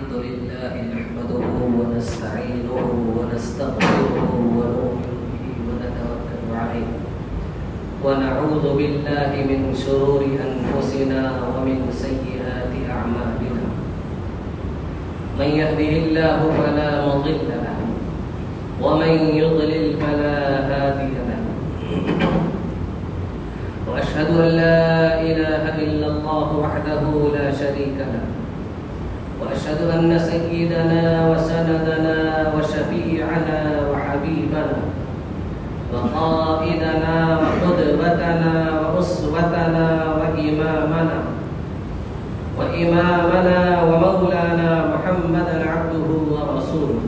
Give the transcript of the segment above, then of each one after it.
الحمد لله نحمده ونستعينه ونستغفره ونؤمن به ونتوكل عليه ونعوذ بالله من شرور أنفسنا ومن سيئات أعمالنا من يهده الله فلا مضل له ومن يضلل فلا هادي له وأشهد أن لا إله إلا الله وحده لا شريك له وأشهد أن سيدنا وسندنا وشفيعنا وحبيبنا وقائدنا وقدوتنا وأسوتنا وإمامنا ومولانا محمدا عبده ورسوله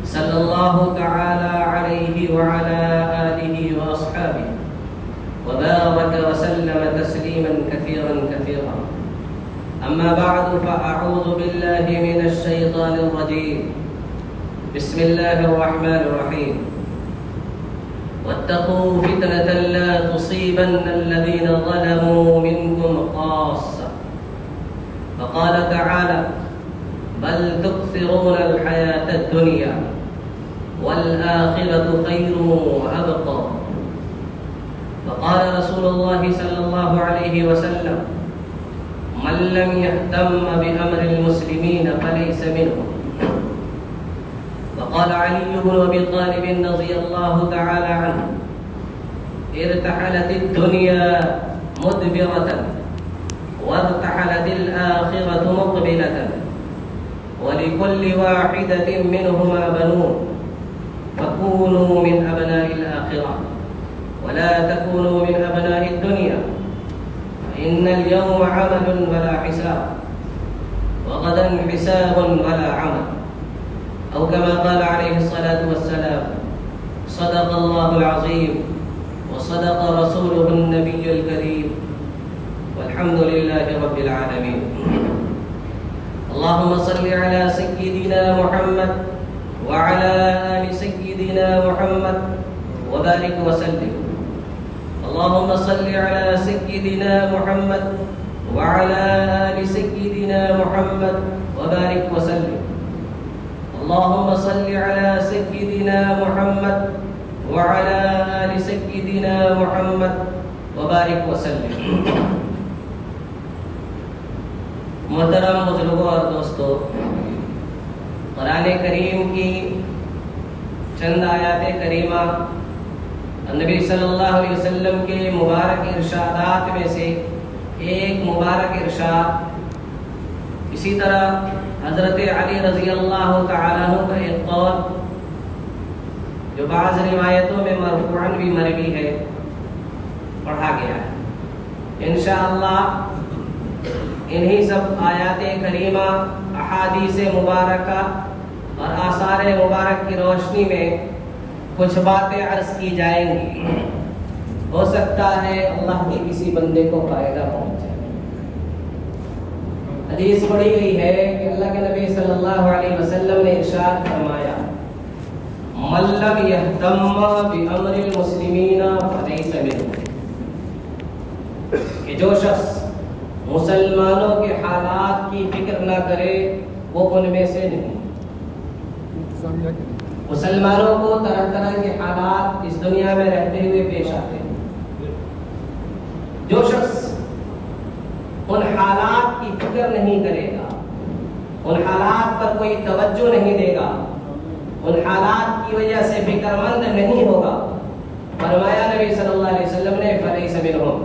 صلى الله تعالى عليه وعلى آله وأصحابه وبارك وسلم تسليما كثيرا كثيرا. أما بعد فأعوذ بالله من الشيطان الرجيم. بسم الله الرحمن الرحيم. واتقوا فتنة لا تصيبن الذين ظلموا منكم خاصة. فقال تعالى: بل تؤثرون الحياة الدنيا والآخرة خير وأبقى. فقال رسول الله صلى الله عليه وسلم: من لم يهتم بأمر المسلمين فليس منهم. وقال علي بن أبي طالب رضي الله تعالى عنه: ارتحلت الدنيا مدبرة وارتحلت الآخرة مقبلة ولكل واحدة منهما بنون فكونوا من أبناء الآخرة ولا تكونوا من أبناء الدنيا فإن اليوم عمل ولا حساب وغدا حساب ولا عمل، أو كما قال عليه الصلاة والسلام: صدق الله العظيم وصدق رسوله النبي الكريم والحمد لله رب العالمين. اللهم صل على سيدنا محمد وعلى آل سيدنا محمد وبارك وسلم. اللهم صل على سيدنا محمد وعلى آل سيدنا محمد وبارك وسلم. اللهم صل على سيدنا محمد وعلى آل سيدنا محمد وبارك وسلم. محترم بزرگوں اور دوستو، قرآن کریم کی چند آیات کریمہ نبی صلی اللہ علیہ وسلم کے مبارک ارشادات میں سے ایک مبارک ارشاد، اسی طرح حضرت علی رضی اللہ تعالیٰ عنہ کا ایک قول جو بعض روایتوں میں مرفوعاً بھی مروی ہے، پڑھا گیا ہے. انشاءاللہ انہی سب آیات کریمہ، احادیث مبارکہ اور آثار مبارک کی روشنی میں کچھ باتیں عرض کی جائیں گی. ہو سکتا ہے اللہ کے کسی بندے کو فائدہ پہنچ جائے. حدیث پڑھی گئی ہے کہ اللہ کے نبی صلی اللہ علیہ وسلم نے ارشاد فرمایا: من لم يهتم بأمر المسلمین فليس منهم. کہ جو شخص مسلمانوں کے حالات کی فکر نہ کرے وہ ان میں سے نہیں. مسلمانوں کو طرح طرح کے حالات اس دنیا میں رہتے ہوئے پیش آتے ہیں. جو شخص ان حالات کی فکر نہیں کرے گا، ان حالات پر کوئی توجہ نہیں دے گا، ان حالات کی وجہ سے فکر مند نہیں ہوگا، فرمایا نبی صلی اللہ علیہ وسلم نے: فلیس منہم.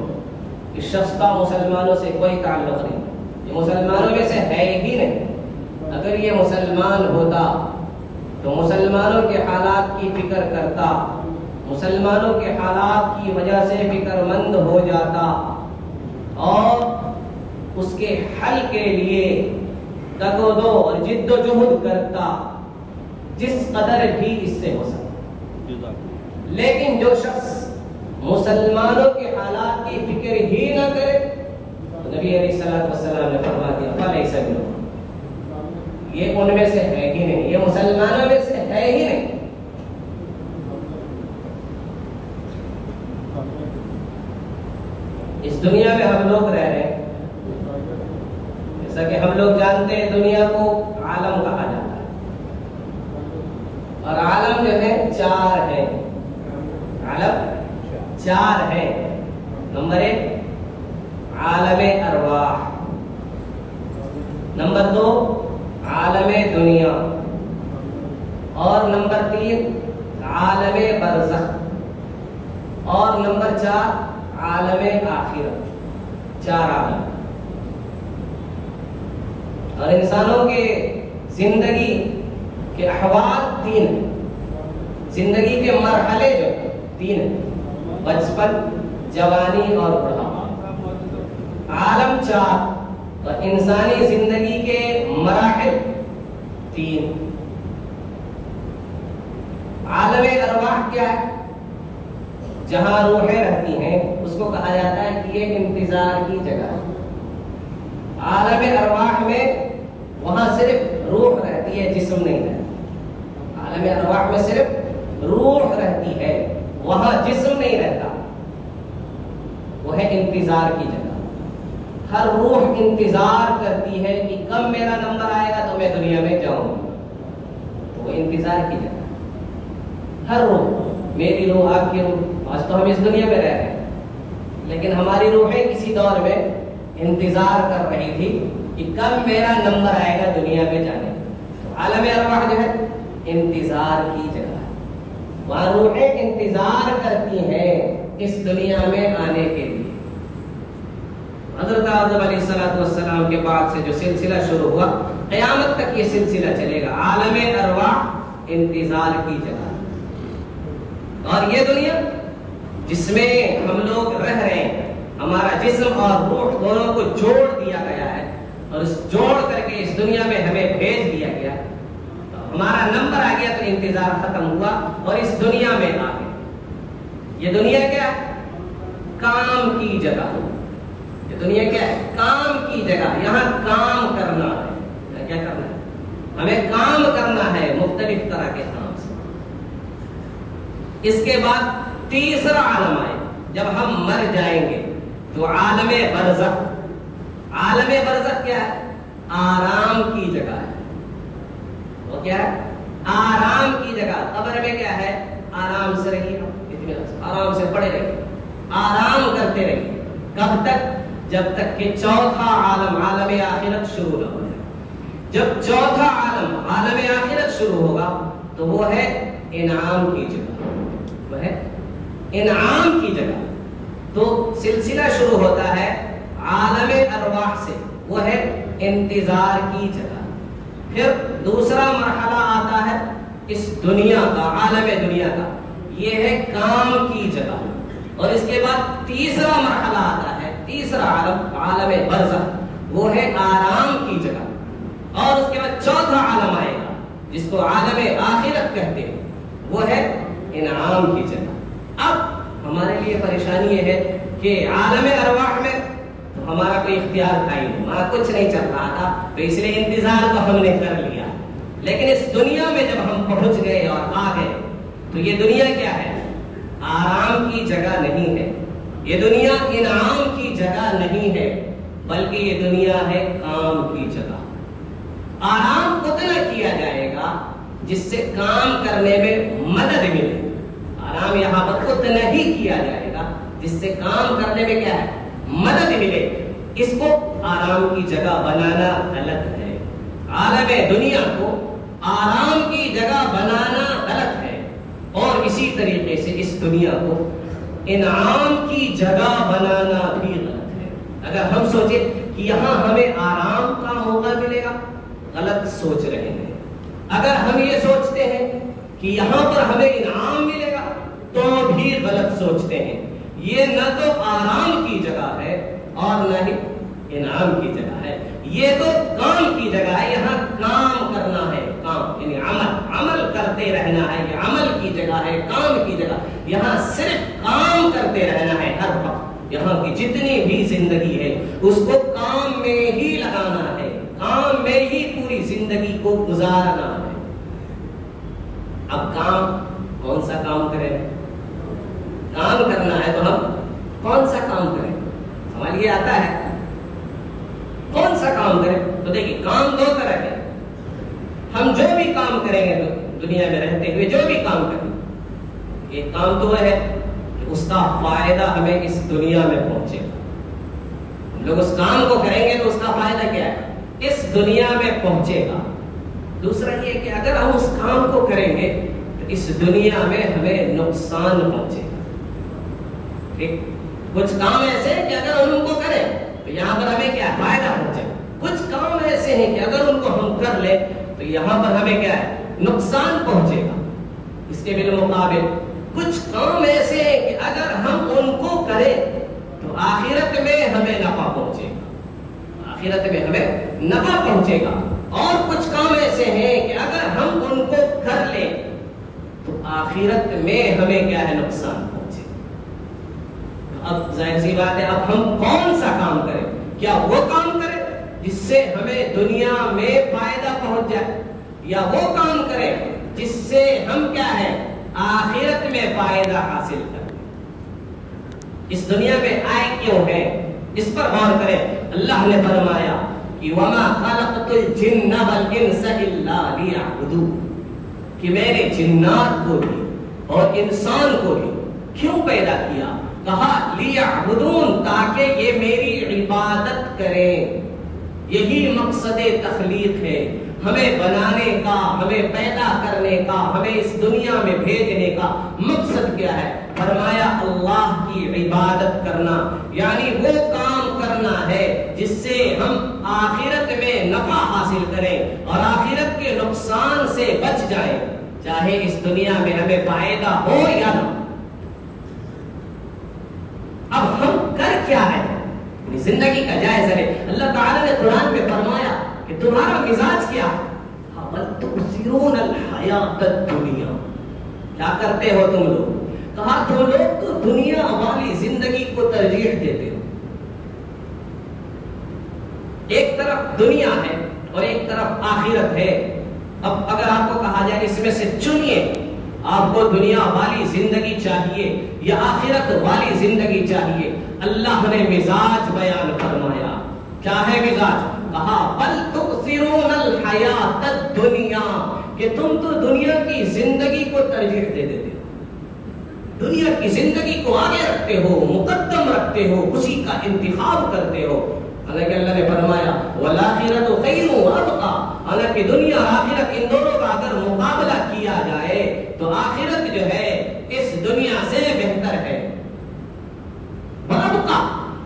اس شخص کا مسلمانوں سے کوئی تعلق نہیں، یہ مسلمانوں میں سے ہے ہی نہیں. اگر یہ مسلمان ہوتا تو مسلمانوں کے حالات کی فکر کرتا، مسلمانوں کے حالات کی وجہ سے فکر مند ہو جاتا اور اس کے حل کے لیے تگ و دو اور جد و جہد کرتا جس قدر بھی اس سے ہو سکتا. لیکن جو شخص مسلمانوں کے حالات کی فکر ہی نہ کرے تو نبی علیہ الصلوۃ والسلام نے فرما دیا: فلیس منہم. یہ ان میں سے ہے ہی نہیں، یہ مسلمانوں میں سے ہے ہی نہیں. اس دنیا میں ہم لوگ رہ رہے ہیں، جیسا کہ ہم لوگ جانتے ہیں دنیا کو عالم کہا جاتا ہے، اور عالم جو ہے 4 ہے، عالم 4 ہے۔ نمبر 1 عالم ارواح، نمبر 2 عالم دنیا، اور نمبر 3 عالم برزخ، اور نمبر 4 عالم آخرت۔ 4 عالم۔ اور انسانوں کے زندگی کے احوال 3 ہیں، زندگی کے مرحلے جو 3 ہیں، بچپن، جوانی اور بڑھاپا۔ عالم 4 اور انسانی زندگی کے مراحل 3۔ عالم ارواح کیا ہے؟ جہاں روحیں رہتی ہیں اس کو کہا جاتا ہے کہ یہ انتظار کی جگہ ہے۔ عالم ارواح میں وہاں صرف روح رہتی ہے، جسم نہیں رہتا۔ عالم ارواح میں صرف روح رہتی ہے، وہاں جسم نہیں رہتا، وہ ہے انتظار کی جگہ۔ ہر روح انتظار کرتی ہے کہ کب میرا نمبر آئے گا تو میں دنیا میں جاؤں گا، تو وہ انتظار کی جگہ۔ ہر روح، میری روح، آپ کی روح، آج تو ہم اس دنیا میں رہ رہے ہیں، لیکن ہماری روحیں کسی دور میں انتظار کر رہی تھی کہ کب میرا نمبر آئے گا دنیا میں جانے کا۔ عالم ارواح جو ہے انتظار کی جگہ ہے، وہاں روحیں انتظار کرتی ہیں اس دنیا میں آنے کے لیے۔ حضرت آدم علیہ السلام کے بعد سے جو سلسلہ شروع ہوا، قیامت تک یہ سلسلہ چلے گا۔ عالم ارواح انتظار کی جگہ، اور یہ دنیا جس میں ہم لوگ رہ رہے ہیں، ہمارا جسم اور روح دونوں کو جوڑ دیا گیا ہے، اور اس جوڑ کر کے اس دنیا میں ہمیں بھیج دیا گیا، ہمارا نمبر آ گیا تو انتظار ختم ہوا اور اس دنیا میں آ گئے۔ یہ دنیا کیا ہے؟ کام کی جگہ۔ یہ دنیا کیا ہے؟ کام کی جگہ۔ یہاں کام کرنا ہے۔ کیا کرنا ہے؟ ہمیں کام کرنا ہے، مختلف طرح کے کام سے۔ اس کے بعد تیسرا عالم آئے، جب ہم مر جائیں گے تو عالم برزخ۔ عالم برزخ کیا ہے؟ آرام کی جگہ ہے۔ وہ کیا ہے؟ آرام کی جگہ۔ قبر میں کیا ہے؟ آرام سے رہیے، آرام سے پڑے رہیے، آرام کرتے رہیے۔ کب تک؟ جب تک کہ چوتھا عالم، عالم آخرت شروع نہ ہو جائے۔ جب چوتھا عالم، عالم آخرت شروع ہوگا تو وہ ہے انعام کی جگہ، وہ ہے انعام کی جگہ۔ تو سلسلہ شروع ہوتا ہے عالم ارواح سے، وہ ہے انتظار کی جگہ۔ پھر دوسرا مرحلہ آتا ہے اس دنیا کا، عالم دنیا کا، یہ ہے کام کی جگہ۔ اور اس کے بعد تیسرا مرحلہ آتا ہے، تیسرا عالم، عالم برزخ، وہ ہے آرام کی جگہ۔ اور اس کے بعد چوتھا عالم آئے گا جس کو عالم آخرت کہتے ہیں، وہ ہے انعام کی جگہ۔ اب ہمارے لیے پریشانی یہ ہے کہ عالم ارواح میں تو ہمارا کوئی اختیار تھا ہی نہیں، ہمارا کچھ نہیں چل رہا تھا، تو اس لیے انتظار تو ہم نے کر لیا۔ لیکن اس دنیا میں جب ہم پہنچ گئے اور آ گئے تو یہ دنیا کیا ہے؟ آرام کی جگہ نہیں ہے، یہ دنیا انعام کی جگہ نہیں ہے، بلکہ یہ دنیا ہے کام کی جگہ۔ آرام اتنا کیا جائے گا جس سے کام کرنے میں مدد ملے۔ آرام یہاں پر اتنا ہی کیا جائے گا جس سے کام کرنے میں کیا ہے؟ مدد ملے۔ اس کو آرام کی جگہ بنانا غلط ہے۔ عالم دنیا کو آرام کی جگہ بنانا غلط ہے، اور اسی طریقے سے اس دنیا کو انعام کی جگہ بنانا بھی غلط ہے۔ اگر ہم سوچیں کہ یہاں ہمیں آرام کا موقع ملے گا، غلط سوچ رہے ہیں۔ اگر ہم یہ سوچتے ہیں کہ یہاں پر ہمیں انعام ملے گا تو بھی غلط سوچتے ہیں۔ یہ نہ تو آرام کی جگہ ہے اور نہ ہی انعام کی جگہ ہے، یہ تو کام کی جگہ ہے۔ یہاں کام کرنا ہے، کام یعنی عمل کرتے رہنا ہے، یہ عمل کی جگہ ہے، کام کی جگہ۔ یہاں صرف کام کرتے رہنا ہے ہر وقت۔ یہاں کی جتنی بھی زندگی ہے اس کو کام میں ہی لگانا ہے، کام میں ہی پوری زندگی کو گزارنا ہے۔ اب کام کون سا کام کریں؟ کام کرنا ہے تو ہم کون سا کام کریں؟ سوال یہ آتا ہے کون سا کام کریں. تو دیکھیے کام دو طرح کے. ہم جو بھی کام کریں گے دنیا میں رہتے ہوئے جو بھی کام کریں گے، ایک کام تو وہ ہے کہ اس کا فائدہ ہمیں اس دنیا میں پہنچے گا. ہم لوگ اس کام کو کریں گے تو اس کا فائدہ کیا ہے؟ اس دنیا میں پہنچے گا. دوسرا یہ کہ اگر ہم اس کام کو کریں گے تو اس دنیا میں ہمیں نقصان پہنچے گا. ٹھیک، کچھ کام ایسے ہیں کہ اگر ہم ان کو کریں تو یہاں پر ہمیں کیا فائدہ پہنچے گا. کچھ کام ایسے ہیں کہ اگر ان کو ہم کر لیں تو یہاں پر ہمیں کیا ہے نقصان پہنچے گا. اس کے بالمقابل کچھ کام ایسے ہیں کہ اگر ہم ان کو کریں تو آخرت میں ہمیں نفع پہنچے گا. آخرت میں ہمیں نفع پہنچے گا. اور کچھ کام ایسے ہیں کہ اگر ہم ان کو کر لیں تو آخرت میں ہمیں کیا ہے نقصان پہنچے گا. اب ظاہر سی بات ہے، اب ہم کون سا کام کریں؟ کیا وہ کام کریں جس سے ہمیں دنیا میں فائدہ پہنچ جائے، یا وہ کام کریں جس سے ہم کیا ہے آخرت میں فائدہ حاصل کریں؟ اس دنیا میں آئے کیوں ہیں اس پر غور کریں. اللہ نے فرمایا کہ وما خلقت الجن والانس الا ليعبدون، کہ میں نے جنات کو بھی اور انسان کو بھی کیوں پیدا کیا؟ کہا لیعبدون، تاکہ یہ میری عبادت کریں. یہی مقصد تخلیق ہے، ہمیں بنانے کا، ہمیں پیدا کرنے کا، ہمیں اس دنیا میں بھیجنے کا مقصد کیا ہے؟ فرمایا اللہ کی عبادت کرنا، یعنی وہ کام کرنا ہے جس سے ہم آخرت میں نفع حاصل کریں اور آخرت کے نقصان سے بچ جائیں، چاہے اس دنیا میں ہمیں فائدہ ہو یا نہ. اب ہم کر کیا ہے؟ زندگی کا جائزہ لے. اللہ تعالیٰ نے قرآن میں فرمایا کہ تمہارا مزاج کیا ہے؟ بل تؤثرون الحیات الدنیا، کیا کرتے ہو تم لوگ؟ کہا تم لوگ تو دنیا والی زندگی کو ترجیح دیتے ہو. ایک طرف دنیا ہے اور ایک طرف آخرت ہے. اب اگر آپ کو کہا جائے اس میں سے چنیے، آپ کو دنیا والی زندگی چاہیے یا آخرت والی زندگی چاہیے، اللہ نے مزاج بیان فرمایا. کیا ہے مزاج؟ کہا بل تؤثرون الحیات الدنیا، کہ تم تو دنیا کی زندگی کو ترجیح دے دیتے ہو، دنیا کی زندگی کو آگے رکھتے ہو، مقدم رکھتے ہو، اسی کا انتخاب کرتے ہو. حالانکہ اللہ نے فرمایا والآخرۃ خیر وابقیٰ، حالانکہ دنیا اور آخرت ان دونوں کا اگر مقابلہ کیا جائے تو آخرت جو ہے اس دنیا سے بہتر ہے. وابقیٰ،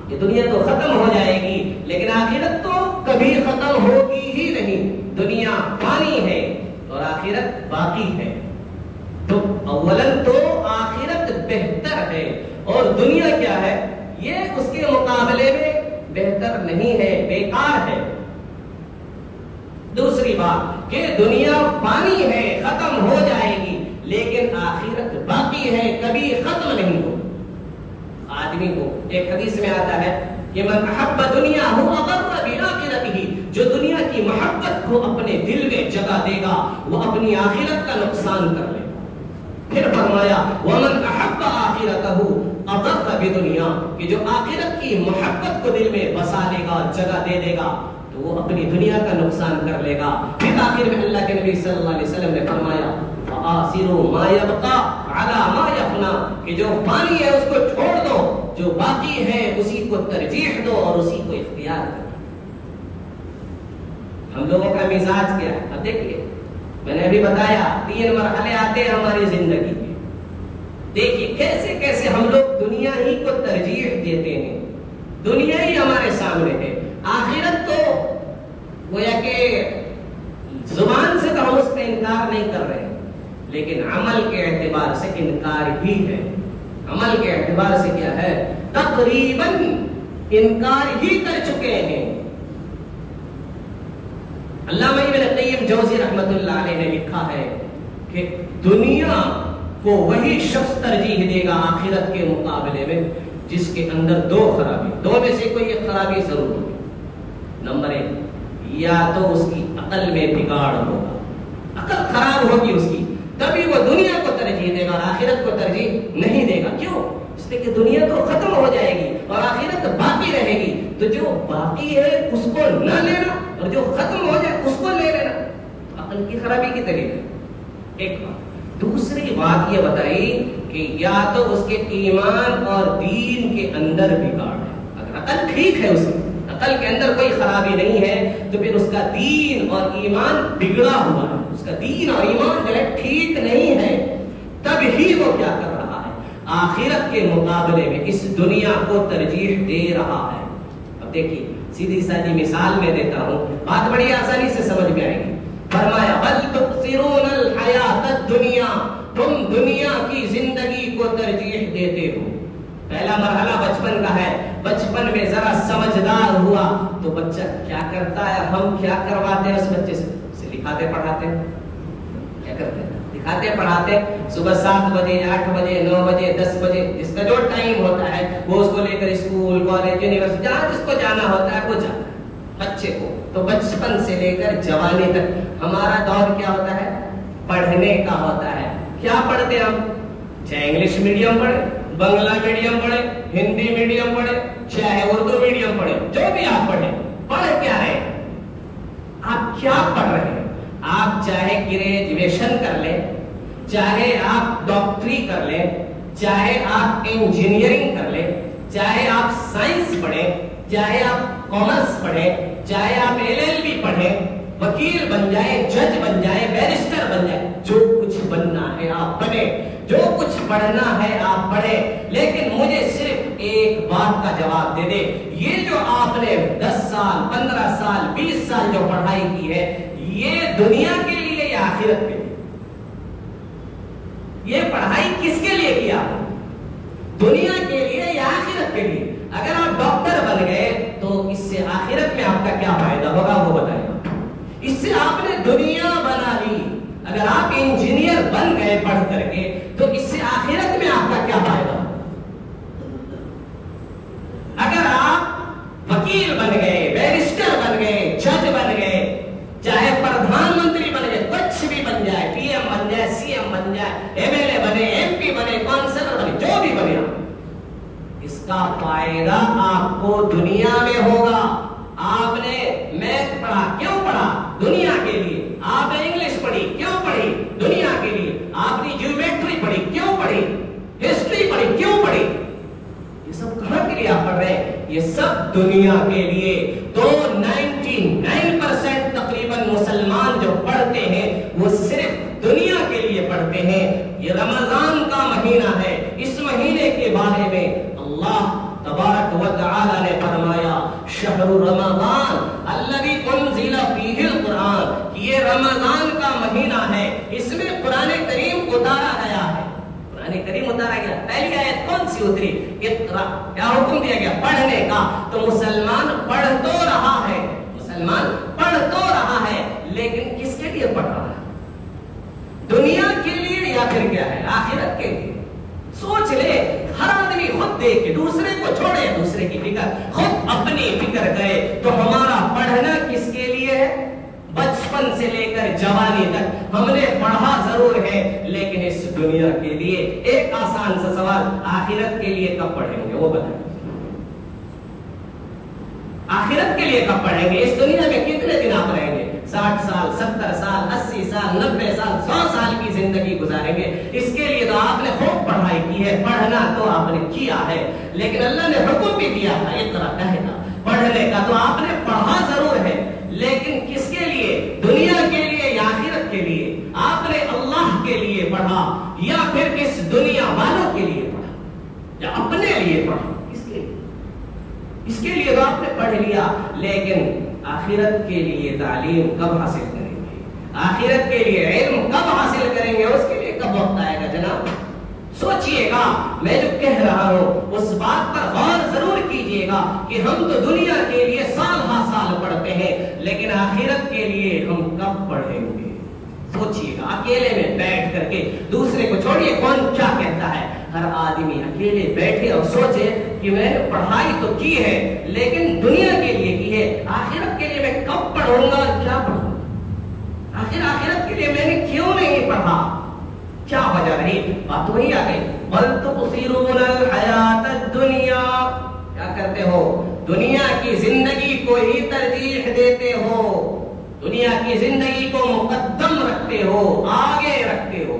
یہ دنیا تو ختم ہو جائے گی لیکن آخرت تو کبھی ختم ہوگی ہی نہیں. دنیا فانی ہے اور آخرت باقی ہے. تو اولاً تو آخرت بہتر ہے اور دنیا کیا ہے؟ یہ اس کے مقابلے میں بہتر نہیں ہے، بیکار ہے. دوسری بات کہ دنیا فانی ہے، ختم ہو جائے گی، لیکن آخرت باقی ہے، کبھی ختم نہیں ہو. آدمی کو ایک حدیث میں آتا ہے کہ من احب دنیا ہو اغر بآخرتہ، جو دنیا کی محبت کو اپنے دل میں جگہ دے گا وہ اپنی آخرت کا نقصان کر لے گا. پھر فرمایا ومن احب آخرتہ اغر بدنیا، کہ جو آخرت کی محبت کو دل میں بسا لے گا، جگہ دے دے گا، تو وہ اپنی دنیا کا نقصان کر لے گا. پھر آخر میں اللہ کے نبی صلی اللہ علیہ وسلم نے فرمایا فآثروا ما يبقى على ما يفنى، کہ جو فانی ہے اس کو چھوڑ دو، جو باقی ہے اسی کو ترجیح دو اور اسی کو اختیار کرو. ہم لوگوں کا مزاج کیا ہے؟ اب دیکھیے میں نے ابھی بتایا 3 مرحلے آتے ہیں ہماری زندگی میں. دیکھیے کیسے کیسے ہم لوگ دنیا ہی کو ترجیح دیتے ہیں، دنیا ہی ہمارے سامنے ہے. آخرت تو گویا کہ زبان سے تو ہم اس کا انکار نہیں کر رہے لیکن عمل کے اعتبار سے انکار ہی ہے. عمل کے اعتبار سے کیا ہے؟ تقریباً انکار ہی کر چکے ہیں. علامہ ابن قیم جوزی رحمت اللہ علیہ نے لکھا ہے کہ دنیا کو وہی شخص ترجیح دے گا آخرت کے مقابلے میں جس کے اندر 2 خرابی، 2 میں سے کوئی ایک خرابی ضرور ہوگی. نمبر 1، یا تو اس کی عقل میں بگاڑ ہوگا، عقل خراب ہوگی اس کی، تبھی وہ دنیا کو ترجیح دے گا اور آخرت کو ترجیح نہیں دے گا. کیوں؟ اس لیے کہ دنیا تو ختم ہو جائے گی اور آخرت باقی رہے گی. تو جو باقی ہے اس کو نہ لینا اور جو ختم ہو جائے اس کو لے لینا، عقل کی خرابی کی دلیل ہے. ایک بات. دوسری بات یہ بتائی کہ یا تو اس کے ایمان اور دین کے اندر بگاڑ ہے. اگر عقل ٹھیک ہے، اس کی عقل کے اندر کوئی خرابی نہیں ہے، تو پھر اس کا دین اور ایمان بگڑا ہوا ہے، اس کا دین اور ایمان جو ہے ٹھیک نہیں ہے. تب ہی وہ کیا کر رہا ہے؟ آخرت کے مقابلے میں اس دنیا کو ترجیح دے رہا ہے. اب دیکھیے سیدھی سادی مثال میں دیتا ہوں، بات بڑی آسانی سے سمجھ میں آئے گی. فرمایا بل تؤثرون الحیات الدنیا، تم دنیا کی زندگی کو ترجیح دیتے ہو. پہلا مرحلہ بچپن کا ہے. بچپن میں ذرا سمجھدار ہوا تو بچہ کیا کرتا ہے، ہم کیا کرواتے ہیں اس بچے سے؟ لکھاتے پڑھاتے ہیں. کیا کرتے ہیں؟ لکھاتے پڑھاتے. صبح 7 بجے 8 بجے 9 بجے 10 بجے جس کا جو ٹائم ہوتا ہے وہ اس کو لے کر اسکول کالج یونیورسٹی جہاں جس کو جانا ہوتا ہے وہ جاتا ہے. بچے کو تو بچپن سے لے کر جوانی تک ہمارا دور کیا ہوتا ہے؟ پڑھنے کا ہوتا ہے. کیا پڑھتے ہم؟ چاہے انگلش میڈیم پڑھے، بنگلہ میڈیم پڑھے، ہندی میڈیم پڑھے، چاہے اردو میڈیم پڑھے، جو بھی آپ پڑھیں، پڑھ کیا رہے؟ آپ کیا پڑھ رہے ہیں؟ آپ چاہے گریجویشن کر لیں، چاہے آپ ڈاکٹری کر لیں، چاہے آپ انجینئرنگ کر لیں، چاہے آپ سائنس پڑھیں، چاہے آپ کامرس پڑھیں، چاہے آپ LLB پڑھیں، وکیل بن جائے، جج بن جائے، بیرسٹر بن جائے، جو کچھ بننا ہے آپ بنے، جو کچھ پڑھنا ہے آپ پڑھیں. لیکن مجھے صرف ایک بات کا جواب دے دے، یہ جو آپ نے 10 سال 15 سال 20 سال جو پڑھائی کی ہے، یہ دنیا کے لیے یا آخرت کے لیے؟ یہ پڑھائی کس کے لیے کیا؟ دنیا کے لیے یا آخرت کے لیے؟ اگر آپ ڈاکٹر بن گئے تو اس سے آخرت میں آپ کا کیا فائدہ ہوگا وہ بتائیں. اس سے آپ نے دنیا بنا لی. اگر آپ انجینئر بن گئے پڑھ کر کے تو اس سے آخرت میں آپ کا کیا فائدہ؟ اگر آپ وکیل بن گئے، بیرسٹر بن گئے، جج بن گئے، چاہے پردھان منتری بن گئے، کچھ بھی بن جائے، PM بن جائے، CM بن جائے، MLA بنے، MP بنے، کونسلر بنے، جو بھی بنے، اس کا فائدہ آپ کو دنیا میں ہوگا. آپ نے میتھ پڑھا، کیوں پڑھا؟ دنیا کے لیے. آپ نے انگلش پڑھی، کیوں پڑھی؟ دنیا کے لیے. آپ نے جیومیٹری پڑھی، کیوں پڑھی؟ ہسٹری پڑھی، کیوں پڑھی؟ یہ سب کہاں کے لیے آپ پڑھ رہے ہیں؟ یہ سب دنیا کے لیے. تو 99% تقریباً مسلمان جو پڑھتے ہیں وہ صرف دنیا کے لیے پڑھتے ہیں. یہ رمضان کا مہینہ ہے، اس مہینے کے بارے میں اللہ تبارک و تعالی نے فرمایا شہر رمضان الذی انزل فیہ القرآن، کہ یہ رمضان کا مہینہ ہے، اس میں قرآن کریم اتارا گیا ہے. قرآن کریم اتارا گیا. پہلی آیت کون سی اتری؟ اقرا. کیا حکم دیا گیا؟ پڑھنے کا. تو مسلمان پڑھ تو رہا ہے، مسلمان پڑھ تو رہا ہے، لیکن کس کے لیے پڑھ رہا ہے؟ دنیا کے لیے یا پھر کیا ہے؟ آخرت کے لیے. سوچ لے. ہر آدمی خود دیکھے، دوسرے کو چھوڑے، دوسرے کی فکر، خود اپنی فکر کرے. تو ہمارا پڑھنا کس کے لیے ہے؟ بچپن سے لے کر جوانی تک ہم نے پڑھا ضرور ہے، لیکن اس دنیا کے لیے. ایک آسان سا سوال، آخرت کے لیے کب پڑھیں گے وہ بتائیں. آخرت کے لیے کب پڑھیں گے؟ اس دنیا میں کتنے دن آپ رہیں گے؟ 60 سال 70 سال 80 سال 90 سال 100 سال کی زندگی گزاریں گے. اس کے لیے تو آپ نے خوب پڑھائی کی ہے، پڑھنا تو آپ نے کیا ہے، لیکن اللہ نے حکم بھی دیا تھا اقرا کہنا پڑھنے کا. تو آپ نے پڑھا ضرور ہے، لیکن کس کے لیے؟ دنیا کے لیے یا آخرت کے لیے؟ آپ نے اللہ کے لیے پڑھا یا پھر کس دنیا والوں کے لیے پڑھا یا اپنے لیے پڑھا؟ اس کے لیے تو آپ نے پڑھ لیا، لیکن آخرت کے لیے تعلیم کب حاصل کریں گے؟ آخرت کے لیے علم کب حاصل کریں گے؟ اس کے لیے کب وقت آئے گا جناب؟ سوچئے گا. میں جو کہہ رہا ہوں اس بات پر غور ضرور کیجئے گا کہ ہم تو دنیا کے لیے سال ہا سال پڑھتے ہیں، لیکن آخرت کے لیے ہم کب پڑھیں گے؟ سوچئے گا. اکیلے میں بیٹھ کر کے، دوسرے کو چھوڑیے کون کیا کہتا ہے، ہر آدمی اکیلے بیٹھے اور سوچے کہ میں نے پڑھائی تو کی ہے، لیکن دنیا کے لیے کی ہے، آخرت کے لیے میں کب پڑھوں گا اور کیا پڑھوں گا؟ آخرت کے لیے میں نے کیوں نہیں پڑھا؟ کیا وجہ رہی؟ بات وہی آ گئی. بل تؤثرون الحیات الدنیا. کیا کرتے ہو؟ دنیا کی زندگی کو ہی ترجیح دیتے ہو، دنیا کی زندگی کو مقدم رکھتے ہو، آگے رکھتے ہو.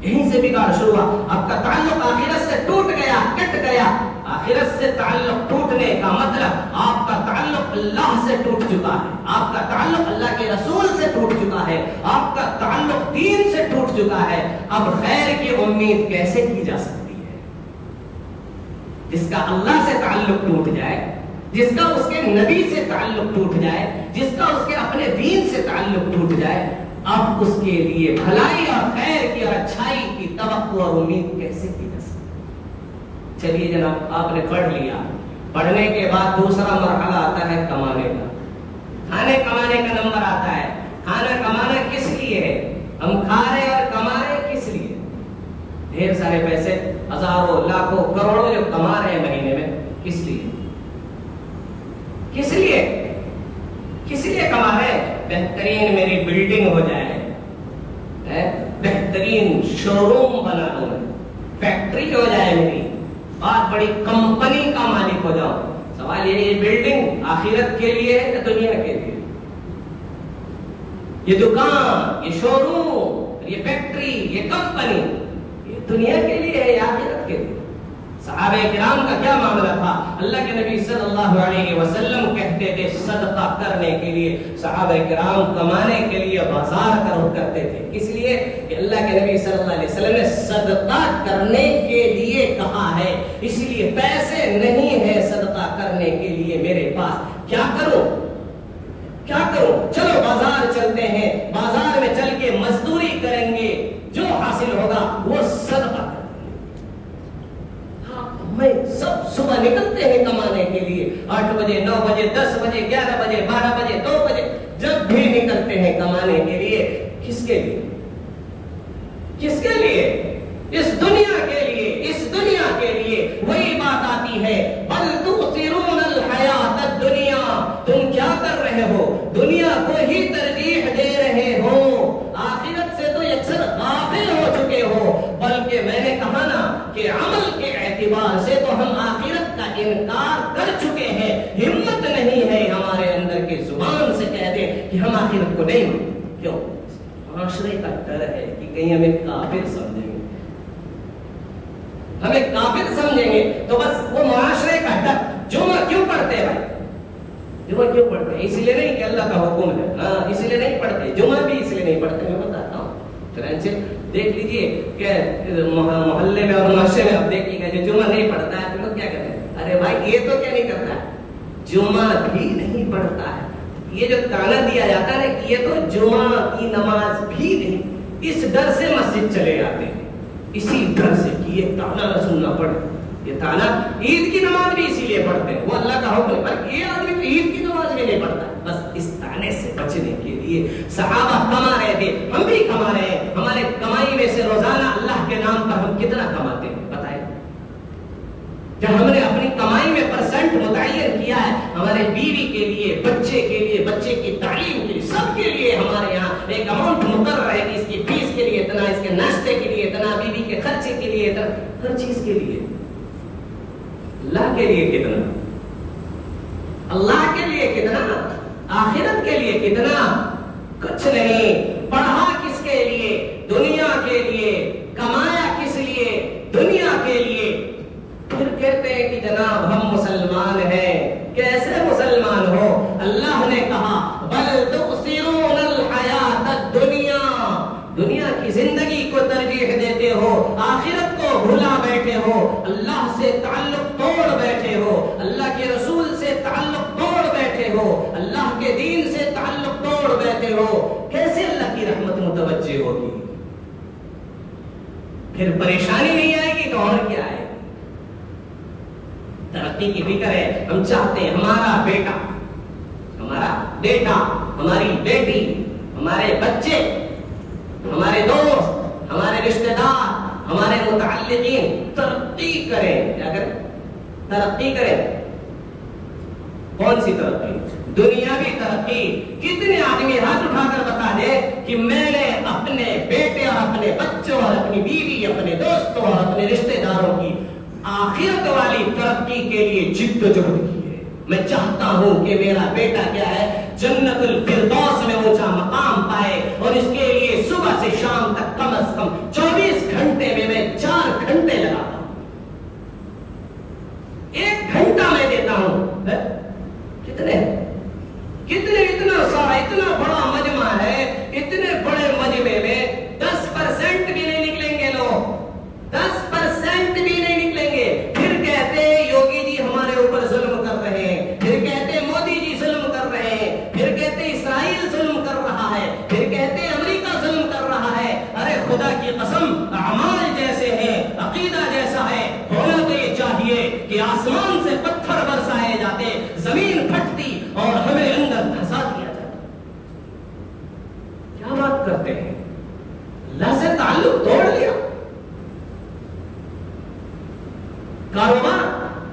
یہیں سے بگاڑ شروع ہوا. آپ کا تعلق آخرت سے ٹوٹ گیا، کٹ گیا. آخرت سے تعلق ٹوٹنے کا مطلب آپ کا تعلق اللہ سے ٹوٹ چکا ہے، آپ کا تعلق اللہ کے رسول سے ٹوٹ چکا ہے، آپ کا تعلق دین سے ٹوٹ چکا ہے. اب خیر کی امید کیسے کی جا سکتی ہے؟ جس کا اللہ سے تعلق ٹوٹ جائے، جس کا اس کے نبی سے تعلق ٹوٹ جائے، جس کا اس کے اپنے دین سے تعلق ٹوٹ جائے، اب اس کے لیے بھلائی اور خیر کی اور اچھائی کی توقع اور امید کیسے کی جا سکتی؟ چلیے جناب، آپ نے پڑھ لیا، پڑھنے کے بعد دوسرا مرحلہ آتا ہے کمانے کا. کھانے کمانے کا نمبر آتا ہے. کھانا کمانا کس لیے ہے؟ ہم کھا رہے اور کما رہے کس لیے؟ ڈھیر سارے پیسے، ہزاروں لاکھوں کروڑوں جو کما رہے ہیں مہینے میں، کس لیے؟ کس لیے؟ کس لیے کما رہے؟ بہترین میری بلڈنگ ہو جائے، بہترین شو روم بنا دوں میں، فیکٹری ہو جائے میری، بہت بڑی کمپنی کا مالک ہو جاؤ. سوال یہ بلڈنگ آخرت کے لیے ہے یا دنیا کے لیے؟ یہ دکان، یہ شو روم، یہ فیکٹری، یہ کمپنی، یہ دنیا کے لیے ہے یا آخرت کے لیے؟ صحابہ کرام کا کیا معاملہ تھا؟ اللہ کے نبی صلی اللہ علیہ وسلم کہتے تھے صدقہ کرنے کے لیے، صحابہ کرام کمانے کے لیے بازار کرتے تھے. اس لیے کہ اللہ کے نبی صلی اللہ علیہ وسلم نے صدقہ کرنے کے لیے کہا ہے. اس لیے پیسے نہیں ہے صدقہ کرنے کے لیے میرے پاس، کیا کروں؟ کیا کروں؟ چلو بازار چلتے ہیں، بازار میں چل کے مزدوری کریں گے، جو حاصل ہوگا وہ صدقہ. میں سب صبح نکلتے ہیں کمانے کے لیے، 8 بجے، 9 بجے، 10 بجے، 11 بجے، 12 بجے، 2 بجے، جب بھی نکلتے ہیں کمانے کے لیے. کس کے لیے؟ کس کے لیے؟ اس دنیا کے لیے. اس دنیا کے لیے وہی بات آتی ہے، بل تؤثرون الحیات الدنیا. تم کیا کر رہے ہو؟ دنیا کو ہی ترجیح دے رہے ہو، آخرت سے تو یکسر غافل ہو چکے ہو. بلکہ میں نے کہا نا کہ عمل کے اعتبار سے تو ہم آخرت کا انکار کر چکے ہیں. ہمت نہیں ہے ہمارے اندر کی زبان سے کہہ دیں کہ ہم آخرت کو نہیں مانتے. کیوں؟ معاشرے کا ڈر ہے کہ کہیں ہمیں کافر سمجھیں گے، ہمیں کافر سمجھیں گے. تو بس وہ معاشرے کا ڈر. جمعہ کیوں پڑھتے ہیں بھائی؟ جمعہ کیوں پڑھتے ہیں؟ اس لیے نہیں کہ اللہ کا حکم ہے، ہاں اس لیے نہیں پڑھتے. جمعہ بھی اس لیے نہیں پڑھتے، میں بتاتا ہوں. دیکھ لیجئے کہ محلے میں اور معاشرے میں اب دیکھیے گا جو جمعہ نہیں پڑھتا ہے تو لوگ کیا کہتے ہیں؟ ارے بھائی یہ تو کیا نہیں کرتا ہے؟ جمعہ بھی نہیں پڑھتا ہے. یہ جو تانا دیا جاتا ہے کہ یہ تو جمعہ کی نماز بھی نہیں، اس ڈر سے مسجد چلے جاتے ہیں، اسی ڈر سے کہ یہ تانا نہ سننا پڑے. یہ تانا عید کی نماز بھی اسی لیے پڑھتے ہیں، وہ اللہ کا حکم ہے، پر یہ آدمی تو عید کی نماز بھی نہیں پڑھتا. بس اس تانے سے بچنے کے لیے صحابہ کما رہے تھے، ہم بھی کما رہے ہیں. ہمارے کمائی میں سے روزانہ اللہ کے نام پر ہم کتنا کماتے ہیں بتائیں؟ جب ہم نے اپنی کمائی میں پرسنٹ متعین کیا ہے، ہمارے بیوی کے لیے، بچے کے لیے، بچے کی تعلیم کے لیے، سب کے لیے ہمارے یہاں ایک اماؤنٹ مقرر ہے کہ اس کی فیس کے لیے اتنا، اس کے ناشتے کے لیے اتنا، بیوی کے خرچے کے لیے اتنا، ہر چیز کے لیے. اللہ کے لیے کتنا؟ اللہ کے لیے کتنا؟ آخرت کے لیے کتنا؟ کچھ نہیں. پڑھا کس کے لیے؟ دنیا کے لیے. کمایا کس لیے؟ دنیا کے لیے. پھر کہتے ہیں کہ جناب ہم مسلمان ہیں. کیسے مسلمان ہو؟ اللہ نے کہا بل تؤثرون الحیات الدنیا. دنیا کی زندگی کو ترجیح دیتے ہو، آخرت کو بھلا بیٹھے ہو، اللہ سے تعلق توڑ بیٹھے ہو، اللہ کے رسول سے تعلق توڑ بیٹھے ہو، اللہ کے دین سے تعلق توڑ بیٹھے ہو. کیسے اللہ کی رحمت متوجہ ہوگی؟ پھر پریشانی نہیں آئے گی تو اور کیا ہے؟ ترقی کی فکر ہے. ہم چاہتے ہیں ہمارا بیٹا، ہماری بیٹی، ہمارے بچے، ہمارے دوست، ہمارے رشتہ دار، ہمارے متعلقین ترقی کریں. کیا کریں؟ ترقی کریں. کون سی ترقی؟ دنیاوی ترقی. کتنے آدمی ہاتھ اٹھا کر بتا دے کہ میں نے اپنے بیٹے اور اپنے بچوں اور اپنی بیوی، اپنے دوستوں اور اپنے رشتہ داروں کی آخرت والی ترقی کے لیے جد و جہد کی ہے. میں چاہتا ہوں کہ میرا بیٹا کیا ہے جنت الفردوس میں اونچا مقام پائے، اور اس کے لیے صبح سے شام تک کم از کم 24 گھنٹے میں 4 گھنٹے لگاتا ہوں. 1 گھنٹہ میں دیتا ہوں. کتنے اتنا سارا اتنا بڑا مجمع ہے، اتنے بڑے مجمع میں 10% بھی نہیں نکلیں گے لوگ، 10% بھی نہیں نکلیں گے. پھر کہتے یوگی جی ہمارے اوپر ظلم کر رہے ہیں، پھر کہتے مودی جی ظلم کر رہے ہیں، پھر کہتے اسرائیل ظلم کر رہا ہے، پھر کہتے امریکہ ظلم کر رہا ہے. ارے خدا کی قسم، اعمال جیسے ہیں، عقیدہ جیسا ہے. ہونا تو یہ چاہیے کہ آسمان سے پتھر برسائے جاتے، زمین پھٹتی اور ہمیں اندر دھسا دیا جاتا. کیا بات کرتے ہیں؟ اللہ سے تعلق توڑ لیا. کاروبار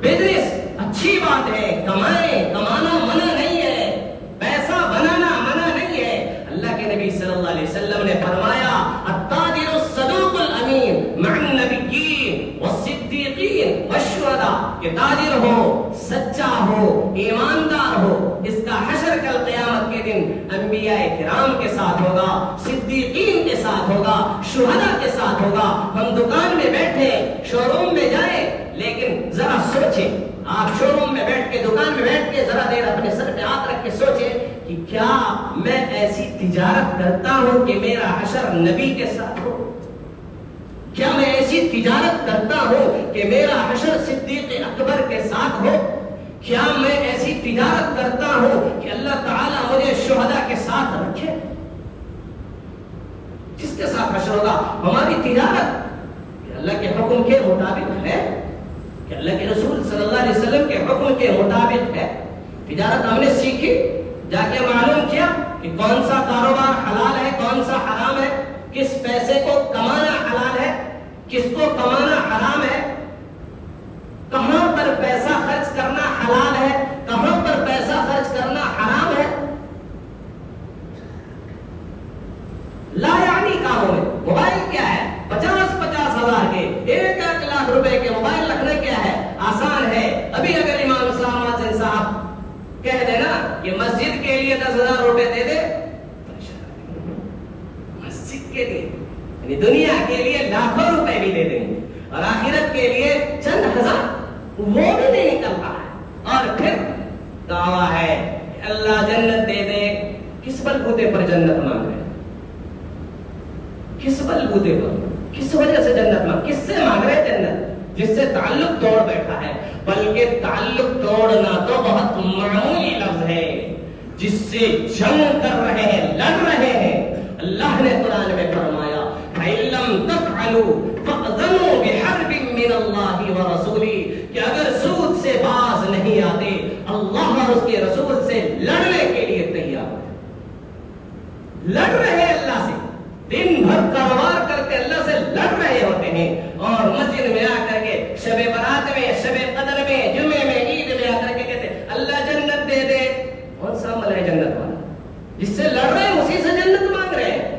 بزنس اچھی بات ہے، کمائیں، کمانا منع نہیں ہے، پیسہ بنانا منع نہیں ہے. اللہ کے نبی صلی اللہ علیہ وسلم نے فرمایا التاجر الصدوق الامین مع النبیین والصدیقین والشہداء، کہ تاجر ہو، سچا ہو، ایماندار ہو، اس کا حشر کل قیامت کے دن انبیاء کرام کے ساتھ ہوگا، صدیقین کے ساتھ ہوگا، شہداء کے ساتھ ہوگا. ہم دکان میں بیٹھے، شو روم میں جائیں، لیکن ذرا سوچیں، آپ شو روم میں بیٹھ کے، دکان میں بیٹھ کے ذرا دیر اپنے سر پہ ہاتھ رکھ کے سوچیں کہ کیا میں ایسی تجارت کرتا ہوں کہ میرا حشر نبی کے ساتھ ہو؟ کیا میں ایسی تجارت کرتا ہوں کہ میرا حشر صدیق اکبر کے ساتھ ہو؟ کیا میں ایسی تجارت کرتا ہوں کہ اللہ تعالیٰ مجھے شہداء کے ساتھ رکھے؟ کس کے ساتھ حشر ہوگا؟ ہماری تجارت اللہ کے حکم کے مطابق ہے کہ اللہ کے رسول صلی اللہ علیہ وسلم کے حکم کے مطابق ہے. تجارت ہم نے سیکھی، جا کے معلوم کیا کہ کون سا کاروبار حلال ہے، کون سا حرام ہے، کس پیسے کو کمانا حلال ہے، کس کو کمانا حرام ہے، کہاں پر پیسہ خرچ کرنا حلال ہے، کہاں پر پیسہ خرچ کرنا حرام ہے. لا یعنی کاموں میں موبائل کیا ہے، 50-50 ہزار کے، 1 لاکھ روپے کے موبائل رکھنا کیا ہے، آسان ہے. ابھی اگر امام اسلام حسین صاحب کہہ دینا کہ مسجد کے لیے 10,000 روپے دے دے، مسجد کے لیے یعنی دنیا کے لیے لاکھوں روپے بھی دے دیں گے، اور آخرت کے لیے چند ہزار وہ بھی نہیں نکل رہا ہے. اور پھر دعویٰ ہے کہ اللہ جنت دے دے. کس بلبوتے پر جنت مانگ رہے ہیں؟ کس بلبوتے پر، کس وجہ سے جنت مانگ، کس سے مانگ رہے جنت؟ جس سے تعلق توڑ بیٹھا ہے. بلکہ تعلق توڑنا تو بہت معمولی لفظ ہے، جس سے جنگ کر رہے ہیں، لڑ رہے ہیں. اللہ نے قرآن میں فرمایا فَإِن لَّمْ تَفْعَلُوا فَأْذَنُوا بِحَرْبٍ مِّنَ اللَّهِ وَرَسُولِهِ، کہ اگر سود سے باز نہیں آتے، اللہ اور اس کے رسول سے لڑنے کے لیے تیار ہیں. لڑ رہے اللہ سے، دن بھر کاروبار کرتے اللہ سے لڑ رہے ہوتے ہیں، اور مسجد میں آ کر کے شب برات میں، شب قدر میں، جمعے میں، عید میں آ کر کے کہتے اللہ جنت دے دے. کون سا عمل ہے جنت والا؟ جس سے لڑ رہے ہیں اسی سے جنت مانگ رہے ہیں.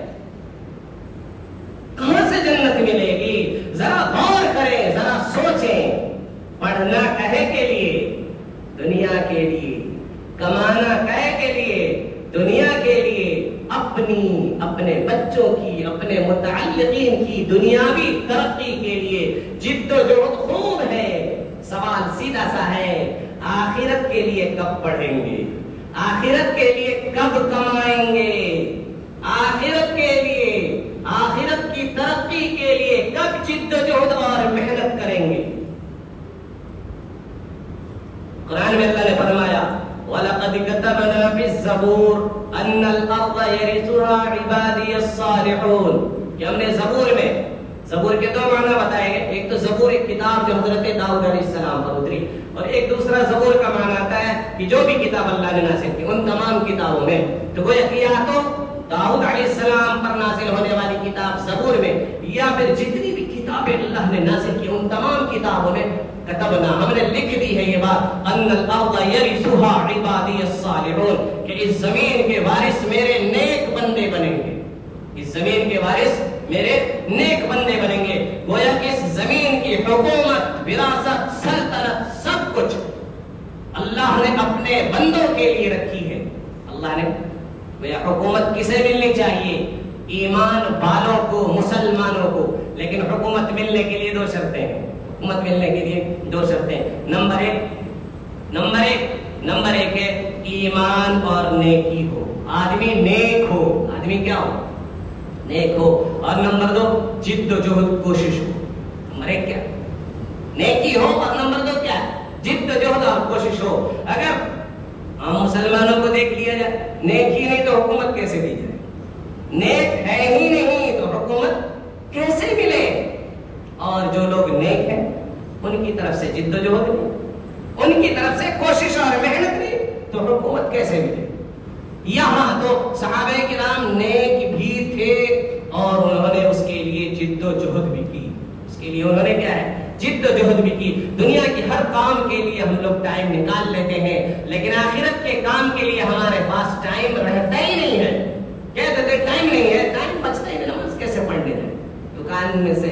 کہاں سے جنت ملے گی؟ ذرا غور کریں، ذرا سوچیں. پڑھنا کہے کے لیے، دنیا کے لیے، کمانا کہے کے لیے، دنیا کے لیے، اپنے بچوں کی، اپنے متعلقین کی دنیاوی ترقی کے لیے جد و جہد خوب ہے. سوال سیدھا سا ہے، آخرت کے لیے کب پڑھیں گے؟ آخرت کے لیے کب کمائیں گے؟ آخرت کے لیے، آخرت کی ترقی کے لیے کب جد و جہد اور محنت کریں گے؟ قرآن میں اللہ نے فرمایا وَلَقَدْ كَتَبْنَا فِي الزَّبُورِ أَنَّ الْأَرْضَ يَرِثُهَا عِبَادِيَ الصَّالِحُونَ، کہ ہم نے زبور میں، زبور کے 2 معنی بتائے گئے. ایک تو زبور ایک کتاب جو حضرت داؤد علیہ السلام پر اتری، اور ایک دوسرا زبور کا معنی آتا ہے کہ جو بھی کتاب اللہ نے نازل کی ان تمام کتابوں میں. تو گویا کہ یا تو داؤد علیہ السلام پر نازل ہونے والی کتاب زبور میں، یا پھر جتنی بھی کتابیں اللہ نے نازل کی ان تمام کتابوں میں کتبنا، ہم نے لکھ دی ہے یہ بات، ان الارض یرثها عبادی الصالحون، کہ اس زمین کے وارث میرے نیک بندے بنیں گے. اس زمین کے وارث میرے نیک بندے بنیں گے. گویا کہ اس زمین کی حکومت، وراثت، سلطنت، سب کچھ اللہ نے اپنے بندوں کے لیے رکھی ہے. اللہ نے حکومت کسے ملنی چاہیے؟ ایمان والوں کو، مسلمانوں کو. لیکن حکومت ملنے کے لیے 2 شرطیں ہیں. حکومت ملنے کے لیے 2 شرطیں. نمبر ایک ہے ایمان اور نیکی ہو. آدمی نیک ہو. آدمی کیا ہو؟ نیک ہو. اور نمبر 2 جد و جہد، کوشش ہو. نمبر 1 کیا؟ نیکی ہو. اور نمبر 2 کیا؟ جد و جہد اور کوشش ہو. اگر ہم مسلمانوں کو دیکھ لیا جائے، نیک ہی نہیں تو حکومت کیسے دی جائے؟ نیک ہے ہی نہیں تو حکومت کیسے ملے؟ اور جو لوگ نیک ہیں ان کی طرف سے جد و جہد نہیں، ان کی طرف سے کوشش اور محنت نہیں تو حکومت کیسے ملے؟ یہاں تو صحابہ کرام نیک بھی تھے اور انہوں نے اس کے لیے جد و جہد بھی کی. اس کے لیے انہوں نے کیا ہے؟ جد و جہد بھی کی. دنیا کی ہر کام کے لیے ہم لوگ ٹائم نکال لیتے ہیں، لیکن آخرت کے کام کے لیے ہمارے پاس ٹائم رہتا ہی نہیں ہے. کہتے تھے ٹائم نہیں ہے، ٹائم بچتا ہی نہیں. نماز کیسے پڑھنے جائے؟ دکان میں سے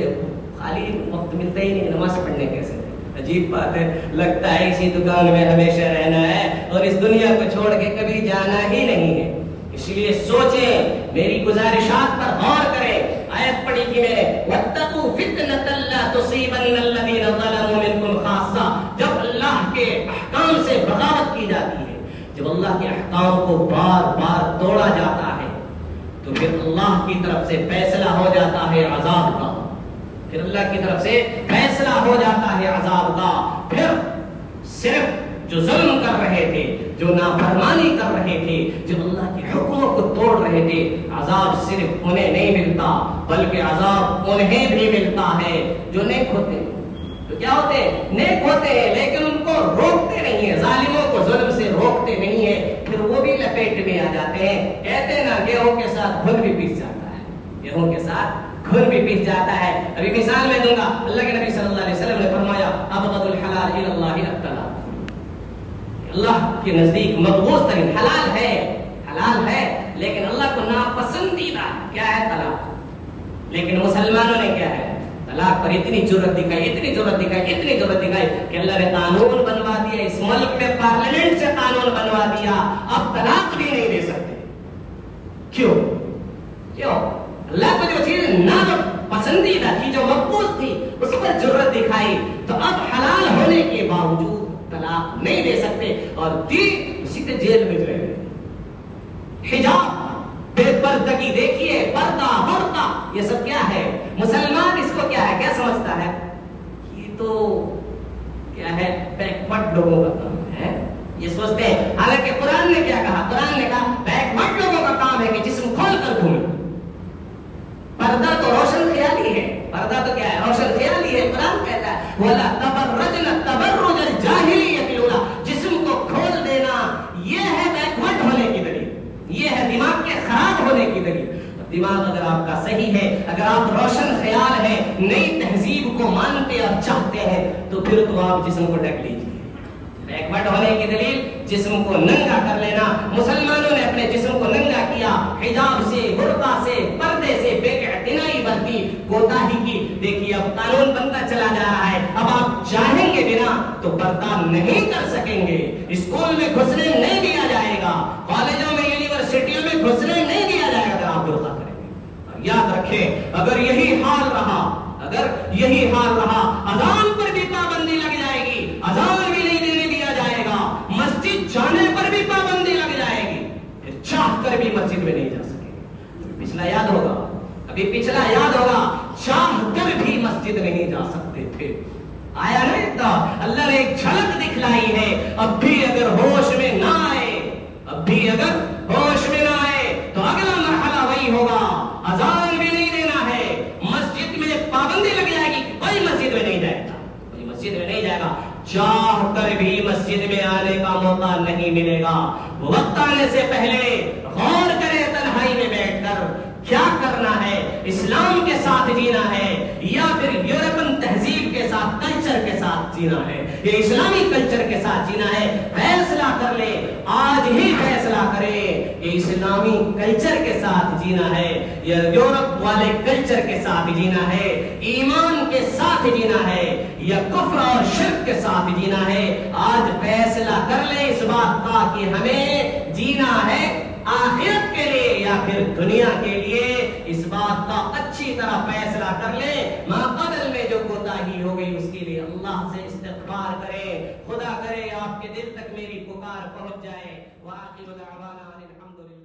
خالی وقت ملتا ہی نہیں، نماز پڑھنے کیسے؟ عجیب بات ہے. لگتا ہے اسی دکان میں ہمیشہ رہنا ہے اور اس دنیا کو چھوڑ کے کبھی جانا ہی نہیں ہے. اس لیے سوچیں، میری گزارشات پر غور کریں. آیت پڑھی کہ میں وَاتَّقُوا فِتْنَةً لَا تُصِيبَنَّ الَّذِينَ ظَلَمُوا مِنْكُمْ خَاصَّةً. جب اللہ کے احکام سے بغاوت کی جاتی ہے، جب اللہ کے احکام کو بار بار توڑا جاتا ہے، تو پھر اللہ کی طرف سے فیصلہ ہو جاتا ہے عذاب کا. پھر اللہ کی طرف سے فیصلہ ہو جاتا ہے عذاب کا. پھر صرف جو ظلم کر رہے تھے، جو نافرمانی کر رہے تھے، جو اللہ کے حکموں کو توڑ رہے تھے، عذاب صرف انہیں نہیں ملتا بلکہ عذاب انہیں بھی ملتا ہے جو نیک ہوتے ہیں. تو کیا ہوتے ہیں؟ نیک ہوتے ہیں لیکن ان کو روکتے نہیں ہیں، ظالموں کو ظلم سے روکتے نہیں ہیں. پھر وہ بھی لپیٹ میں آ جاتے ہیں. کہتے ہیں نا، گیہوں کے ساتھ گھن بھی پیس جاتا ہے. گیہوں کے ساتھ گھن بھی پیس جاتا ہے. ابھی مثال میں دوں گا. اللہ کے نبی صلی اللہ علیہ وسلم نے فرمایا ابغض الحلال الی اللہ الطلاق. اللہ کے نزدیک مقبول ترین حلال ہے لیکن اللہ کو ناپسندیدہ کیا ہے؟ طلاق. لیکن مسلمانوں نے کیا ہے؟ طلاق پر اتنی جرأت دکھائی کہ اللہ نے قانون بنوا دیا. اس ملک میں پارلیمنٹ سے قانون بنوا دیا، اب طلاق بھی نہیں دے سکتے. کیوں؟ اللہ کو جو چیز ناپسندیدہ تھی، جو مقبول تھی، اس پر جرأت دکھائی تو اب حلال ہونے کے باوجود طلاق نہیں دے سکتے اور دی اسی کے جیل میں چلے گئے. حجاب، بے پردگی، دیکھیے پردہ، برقع، یہ سب کیا ہے؟ مسلمان اس کو کیا ہے؟ کیا سمجھتا ہے؟ یہ تو کیا ہے؟ بیکورڈ لوگوں کا کام ہے. یہ سوچتے ہیں. حالانکہ قرآن نے کیا کہا؟ قرآن نے کہا بیکورڈ لوگوں کا کام ہے کہ جسم کھول کر گھومے. پردہ تو روشن خیالی ہے. پردہ تو کیا ہے؟ روشن خیالی ہے. قرآن کہتا ہے وَلَا تَبَرَّجْنَ تَبَرُّجَ الْجَاهِلِيَّةِ الْأُولَىٰ. جسم کو کھول دینا یہ ہے بیکورڈ ہونے کی دلیل، یہ ہے دماغ کے خراب ہونے کی دلیل. دماغ اگر آپ کا صحیح ہے، اگر آپ روشن خیال ہے، نئی تہذیب کو مانتے اور چاہتے ہیں، تو پھر تو آپ جسم کو ڈھک لیجیے. بیکورڈ ہونے کی دلیل جسم کو ننگا کر لینا. مسلمانوں نے اپنے جسم کو ننگا کیا، حجاب سے، برقع سے، پردے سے بے اعتنائی برتی، کوتاہی کی. دیکھیے اب قانون بنتا چلا جا رہا ہے. اب آپ چاہیں گے بنا تو پردہ نہیں کر سکیں گے. اسکول میں گھسنے نہیں دیا جائے گا، کالجوں میں، یونیورسٹیوں میں گھسنے نہیں دیا جائے گا اگر آپ برقع کریں گے. اور یاد رکھیں اگر یہی حال رہا، اذان پر بھی پابندی لگ جائے گی، اذان بھی نہیں دینے دیا جائے گا، مسجد جانے پر بھی پابندی لگ جائے گی، پھر چاہ کر بھی مسجد میں نہیں جا سکیں گے. پچھلا یاد ہوگا، چاہ کر بھی مسجد نہیں جا سکتے تھے. آیا نا؟ اللہ نے ایک جھلک دکھلائی ہے. اب بھی اگر ہوش میں نہ آئے تو اگلا مرحلہ وہی ہوگا. اذان بھی نہیں دینا ہے، مسجد میں پابندی لگ جائے گی، کوئی مسجد میں نہیں جائے گا. چاہ کر بھی مسجد میں آنے کا موقع نہیں ملے گا. وقت آنے سے پہلے غور کرے تنہائی میں بیٹھ کر کیا کرنا ہے. اسلام کے ساتھ جینا ہے یا پھر یورپن تہذیب کے ساتھ، کلچر کے ساتھ جینا ہے، یا اسلامی کلچر کے ساتھ جینا ہے. فیصلہ کر لے، آج ہی فیصلہ کرے کہ اسلامی کلچر کے ساتھ ساتھ جینا ہے یا یورپ والے کلچر کے ساتھ جینا ہے، ایمان کے ساتھ جینا ہے یا کفر اور شرک کے ساتھ جینا ہے؟ آج فیصلہ کر لیں اس بات کا کہ ہمیں جینا ہے آخرت کے لیے یا پھر دنیا کے لیے۔ اس بات کا اچھی طرح فیصلہ کر لیں۔ ماں قبل میں جو کوتاہی ہو گئی اس کے لیے اللہ سے استغفار کریں۔ خدا کرے آپ کے دل تک میری پکار پہنچ جائے۔ وآخر دعوانا الحمدللہ۔